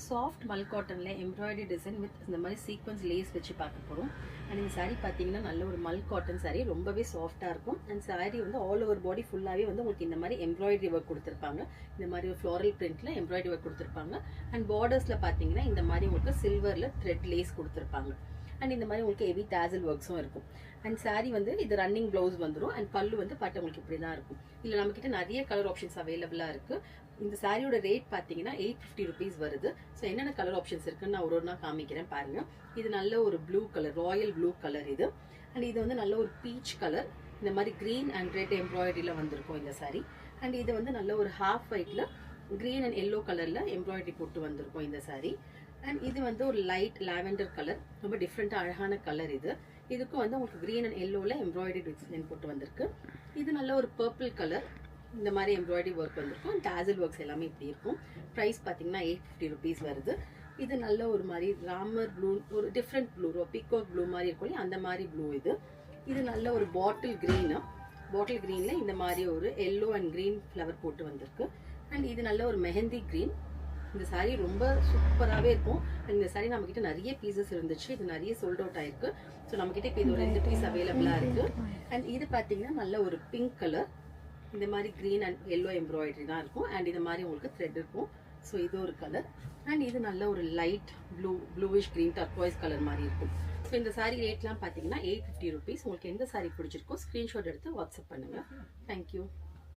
Soft Mal காட்டன்ல embroidery design with இந்த மாதிரி sequence lace வச்சு பார்க்க போகிறோம். அண்ட் இந்த சாரீ பார்த்தீங்கன்னா நல்ல ஒரு மல் காட்டன் சாரீ, ரொம்பவே சாஃப்டாக இருக்கும். அண்ட் சாரீ வந்து ஆல் ஓவர் பாடி ஃபுல்லாகவே வந்து உங்களுக்கு இந்த மாதிரி எம்ப்ராய்டரி ஒர்க் கொடுத்துருப்பாங்க. இந்த மாதிரி ஒரு ஃப்ளோரல் பிரிண்ட்ல எம்ப்ராய்டரி ஒர்க் கொடுத்துருப்பாங்க. அண்ட் பார்டர்ஸில் பார்த்தீங்கன்னா இந்த மாதிரி உங்களுக்கு சில்வரில் த்ரெட் லேஸ் கொடுத்துருப்பாங்க. அண்ட் இந்த மாதிரி உங்களுக்கு ஹெவி டேசல் ஒர்க்ஸும் இருக்கும். அண்ட் சாரீ வந்து இது ரன்னிங் ப்ளவுஸ் வந்துடும். அண்ட் பல்லு வந்து பாட்டு உங்களுக்கு இப்படி தான் இருக்கும். இதில் நம்மக்கிட்ட நிறைய கலர் ஆப்ஷன்ஸ் அவைலபிளாக இருக்குது. இந்த சாரியோட ரேட் பார்த்தீங்கன்னா 850 rupees வருது. ஸோ என்னென்ன கலர் ஆப்ஷன்ஸ் இருக்குன்னு நான் ஒரு நாள் காமிக்கிறேன் பாருங்க. இது நல்ல ஒரு blue colour, Royal blue colour இது. அண்ட் இது வந்து நல்ல ஒரு பீச் கலர், இந்த மாதிரி கிரீன் அண்ட் ரெட் எம்ப்ராய்டரியில் வந்திருக்கும் இந்த சாரீ. அண்ட் இது வந்து நல்ல ஒரு ஹாஃப் ஒயிட்ல கிரீன் அண்ட் எல்லோ கலர்ல எம்ப்ராய்டரி போட்டு வந்திருக்கும் இந்த சாரீ. அண்ட் இது வந்து ஒரு லைட் லாவெண்டர் கலர், ரொம்ப டிஃப்ரெண்டாக அழகான கலர் இது. இதுக்கும் வந்து உங்களுக்கு கிரீன் அண்ட் எல்லோவில் எம்ப்ராய்டரி டிசைன் போட்டு வந்திருக்கு. இது நல்ல ஒரு பர்பிள் கலர், இந்த மாதிரி எம்ப்ராய்டரி ஒர்க் வந்திருக்கும். டாசல் ஒர்க்ஸ் எல்லாமே இப்படி இருக்கும். ப்ரைஸ் பார்த்தீங்கன்னா 850 rupees வருது. இது நல்ல ஒரு மாதிரி ராமர் ப்ளூ, ஒரு டிஃப்ரெண்ட் ப்ளூ, பிகாக் ப்ளூ மாதிரி இருக்கும், அந்த மாதிரி ப்ளூ இது. இது நல்ல ஒரு பாட்டில் க்ரீனு, பாட்டில் க்ரீன்ல இந்த மாதிரி ஒரு எல்லோ அண்ட் கிரீன் ஃப்ளவர் போட்டு வந்திருக்கு. அண்ட் இது நல்ல ஒரு மெஹந்தி கிரீன். இந்த சாரீ ரொம்ப சூப்பராகவே இருக்கும். இந்த சாரீ நம்மக்கிட்ட நிறைய பீசஸ் இருந்துச்சு, இது நிறைய சோல்ட் அவுட் ஆயிருக்கு. ஸோ நம்மக்கிட்ட இப்போ இது ஒரு 2 பீஸ் அவைலபிளாக இருக்கு. அண்ட் இது பார்த்தீங்கன்னா நல்ல ஒரு பிங்க் கலர், இந்த மாதிரி கிரீன் அண்ட் எல்லோ எம்ப்ராய்டரி தான் இருக்கும். அண்ட் இந்த மாதிரி உங்களுக்கு த்ரெட் இருக்கும். ஸோ இது ஒரு கலர். அண்ட் இது நல்ல ஒரு light bluish green turquoise colour மாதிரி இருக்கும். ஸோ இந்த சாரீ ரேட்லாம் பார்த்தீங்கன்னா 850 rupees. உங்களுக்கு எந்த சாரீ பிடிச்சிருக்கோ ஸ்க்ரீன்ஷாட் எடுத்து வாட்ஸ்அப் பண்ணுங்க. தேங்க்யூ.